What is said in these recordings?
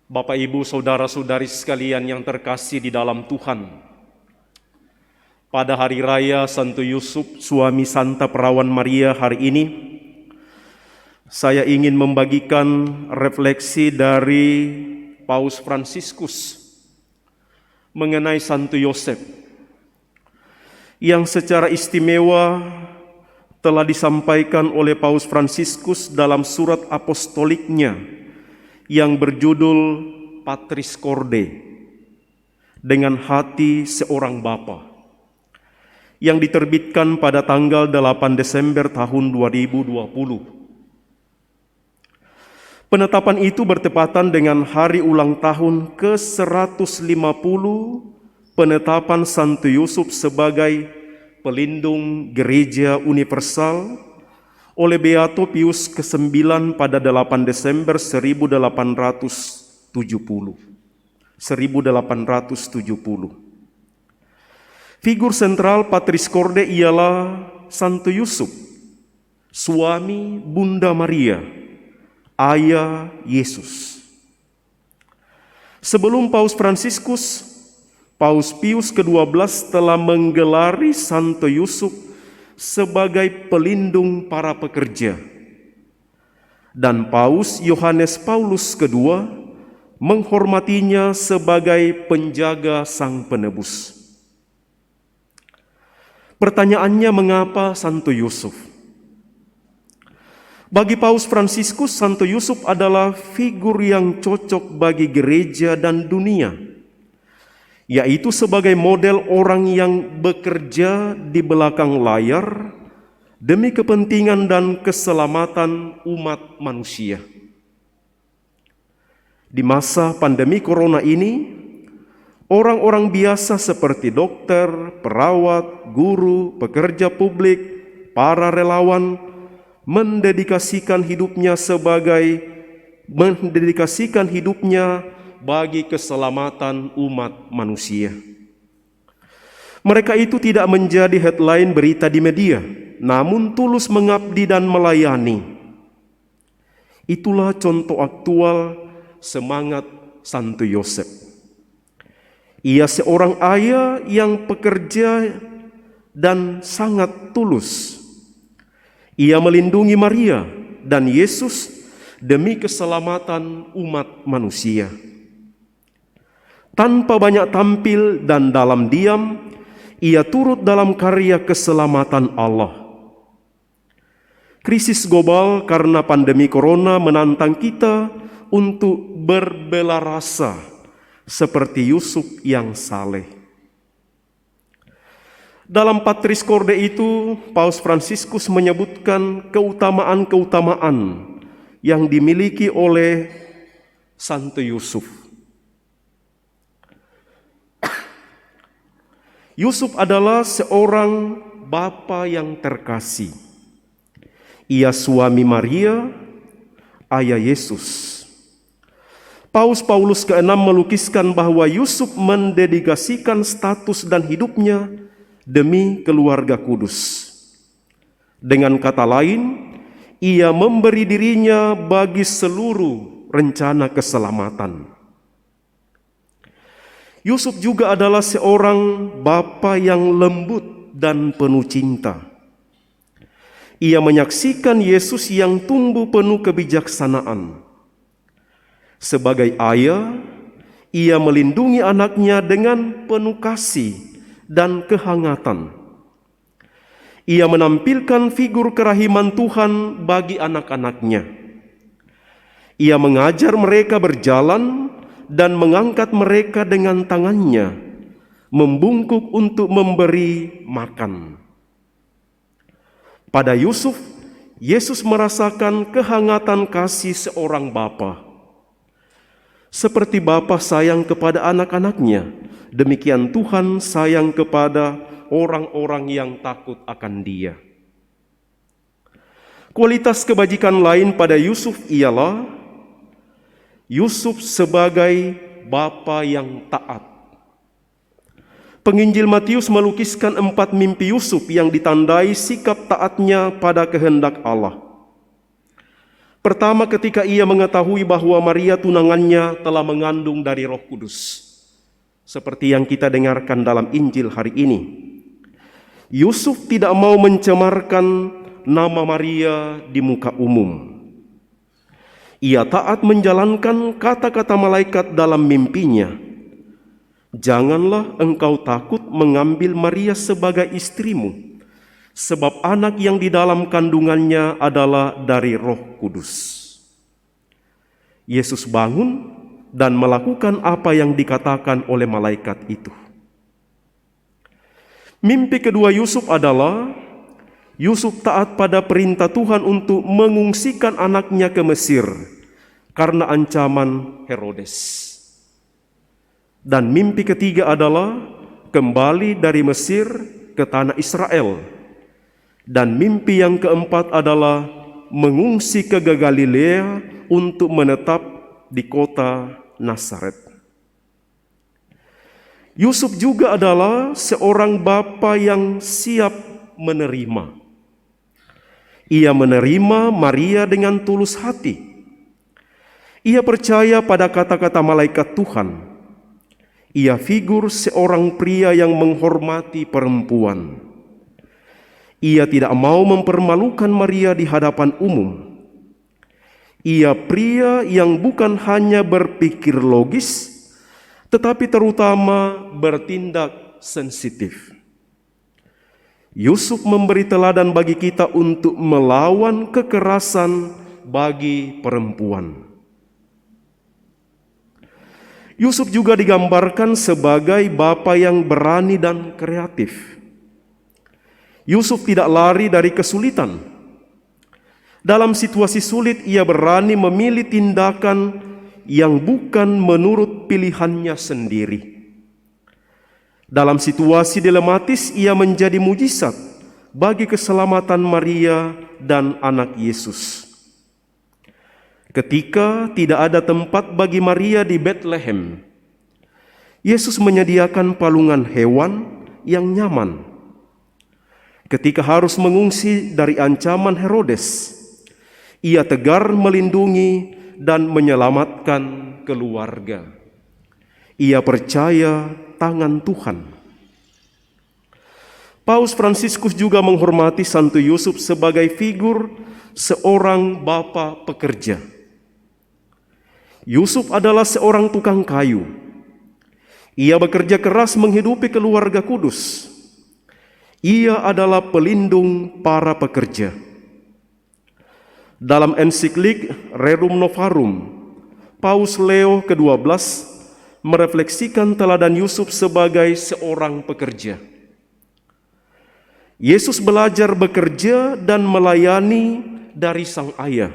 Bapak, Ibu, saudara-saudari sekalian yang terkasih di dalam Tuhan, pada hari raya Santo Yusuf, suami Santa Perawan Maria hari ini, saya ingin membagikan refleksi dari Paus Fransiskus mengenai Santo Yosef, yang secara istimewa telah disampaikan oleh Paus Fransiskus dalam surat apostoliknya yang berjudul Patris Corde, dengan hati seorang bapa, yang diterbitkan pada tanggal 8 Desember tahun 2020. Penetapan itu bertepatan dengan hari ulang tahun ke-150 penetapan Santo Yusuf sebagai pelindung Gereja Universal oleh Beato Pius ke-9 pada 8 Desember 1870. Figur sentral Patris Corde ialah Santo Yusuf, suami Bunda Maria, ayah Yesus. Sebelum Paus Fransiskus, Paus Pius ke-12 telah menggelari Santo Yusuf sebagai pelindung para pekerja, dan Paus Yohanes Paulus II menghormatinya sebagai penjaga Sang Penebus. Pertanyaannya, mengapa Santo Yusuf? Bagi Paus Fransiskus, Santo Yusuf adalah figur yang cocok bagi gereja dan dunia, yaitu sebagai model orang yang bekerja di belakang layar demi kepentingan dan keselamatan umat manusia. Di masa pandemi corona ini, orang-orang biasa seperti dokter, perawat, guru, pekerja publik, para relawan mendedikasikan hidupnya bagi keselamatan umat manusia. Mereka itu tidak menjadi headline berita di media, namun tulus mengabdi dan melayani. Itulah contoh aktual semangat Santo Yosef. Ia seorang ayah yang pekerja dan sangat tulus. Ia melindungi Maria dan Yesus demi keselamatan umat manusia. Tanpa banyak tampil dan dalam diam, ia turut dalam karya keselamatan Allah. Krisis global karena pandemi corona menantang kita untuk berbela rasa seperti Yusuf yang saleh. Dalam Patris Corde itu, Paus Fransiskus menyebutkan keutamaan-keutamaan yang dimiliki oleh Santo Yusuf. Yusuf adalah seorang bapa yang terkasih. Ia suami Maria, ayah Yesus. Paus Paulus ke-6 melukiskan bahwa Yusuf mendedikasikan status dan hidupnya demi keluarga kudus. Dengan kata lain, ia memberi dirinya bagi seluruh rencana keselamatan. Yusuf juga adalah seorang bapa yang lembut dan penuh cinta. Ia menyaksikan Yesus yang tumbuh penuh kebijaksanaan. Sebagai ayah, ia melindungi anaknya dengan penuh kasih dan kehangatan. Ia menampilkan figur kerahiman Tuhan bagi anak-anaknya. Ia mengajar mereka berjalan dan mengangkat mereka dengan tangannya, membungkuk untuk memberi makan. Pada Yusuf, Yesus merasakan kehangatan kasih seorang bapa. Seperti bapa sayang kepada anak-anaknya, demikian Tuhan sayang kepada orang-orang yang takut akan Dia. Kualitas kebajikan lain pada Yusuf ialah Yusuf sebagai bapa yang taat. Penginjil Matius melukiskan 4 mimpi Yusuf yang ditandai sikap taatnya pada kehendak Allah. Pertama, ketika ia mengetahui bahwa Maria tunangannya telah mengandung dari Roh Kudus. Seperti yang kita dengarkan dalam Injil hari ini. Yusuf tidak mau mencemarkan nama Maria di muka umum. Ia taat menjalankan kata-kata malaikat dalam mimpinya. Janganlah engkau takut mengambil Maria sebagai istrimu, sebab anak yang di dalam kandungannya adalah dari Roh Kudus. Yesus bangun dan melakukan apa yang dikatakan oleh malaikat itu. Mimpi kedua Yusuf adalah Yusuf taat pada perintah Tuhan untuk mengungsikan anaknya ke Mesir karena ancaman Herodes. Dan mimpi ketiga adalah kembali dari Mesir ke tanah Israel. Dan mimpi yang keempat adalah mengungsi ke Galilea untuk menetap di kota Nazaret. Yusuf juga adalah seorang bapa yang siap menerima. Ia menerima Maria dengan tulus hati. Ia percaya pada kata-kata malaikat Tuhan. Ia figur seorang pria yang menghormati perempuan. Ia tidak mau mempermalukan Maria di hadapan umum. Ia pria yang bukan hanya berpikir logis, tetapi terutama bertindak sensitif. Yusuf memberi teladan bagi kita untuk melawan kekerasan bagi perempuan. Yusuf juga digambarkan sebagai bapa yang berani dan kreatif. Yusuf tidak lari dari kesulitan. Dalam situasi sulit, ia berani memilih tindakan yang bukan menurut pilihannya sendiri. Dalam situasi dilematis, ia menjadi mujizat bagi keselamatan Maria dan anak Yesus. Ketika tidak ada tempat bagi Maria di Bethlehem, Yesus menyediakan palungan hewan yang nyaman. Ketika harus mengungsi dari ancaman Herodes, ia tegar melindungi dan menyelamatkan keluarga. Ia percaya tangan Tuhan. Paus Fransiskus juga menghormati Santo Yusuf sebagai figur seorang bapa pekerja. Yusuf adalah seorang tukang kayu. Ia bekerja keras menghidupi keluarga kudus. Ia adalah pelindung para pekerja. Dalam ensiklik Rerum Novarum, Paus Leo ke-12 merefleksikan teladan Yusuf sebagai seorang pekerja. Yesus belajar bekerja dan melayani dari sang ayah.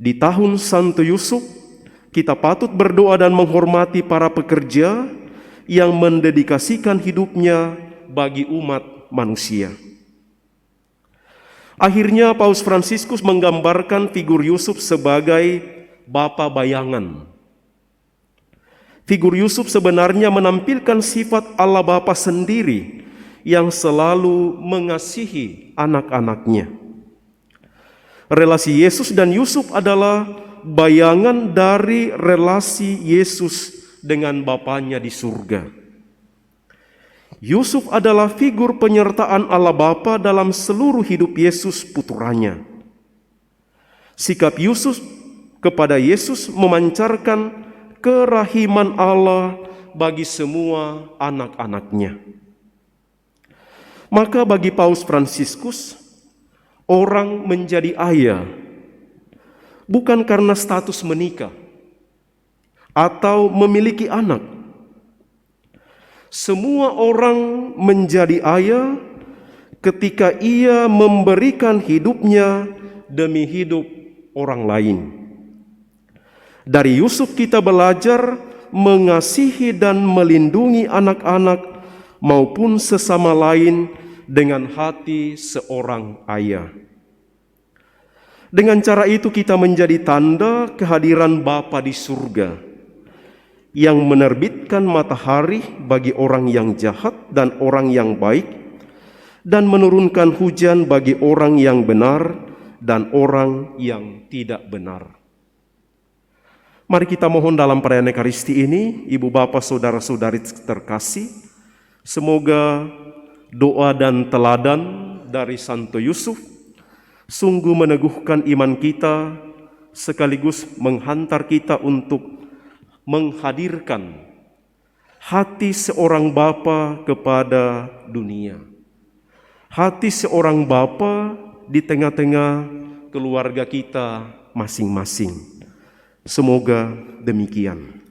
Di tahun Santo Yusuf, kita patut berdoa dan menghormati para pekerja yang mendedikasikan hidupnya bagi umat manusia. Akhirnya Paus Fransiskus menggambarkan figur Yusuf sebagai bapa bayangan. Figur Yusuf sebenarnya menampilkan sifat Allah Bapa sendiri yang selalu mengasihi anak-anaknya. Relasi Yesus dan Yusuf adalah bayangan dari relasi Yesus dengan Bapanya di surga. Yusuf adalah figur penyertaan Allah Bapa dalam seluruh hidup Yesus putranya. Sikap Yusuf kepada Yesus memancarkan kerahiman Allah bagi semua anak-anaknya. Maka bagi Paus Fransiskus, orang menjadi ayah bukan karena status menikah atau memiliki anak. Semua orang menjadi ayah ketika ia memberikan hidupnya demi hidup orang lain. Dari Yusuf kita belajar mengasihi dan melindungi anak-anak maupun sesama lain dengan hati seorang ayah. Dengan cara itu kita menjadi tanda kehadiran Bapa di surga yang menerbitkan matahari bagi orang yang jahat dan orang yang baik dan menurunkan hujan bagi orang yang benar dan orang yang tidak benar. Mari kita mohon dalam perayaan Ekaristi ini, Ibu Bapa Saudara-saudari terkasih, semoga doa dan teladan dari Santo Yusuf sungguh meneguhkan iman kita, sekaligus menghantar kita untuk menghadirkan hati seorang bapa kepada dunia. Hati seorang bapa di tengah-tengah keluarga kita masing-masing. Semoga demikian.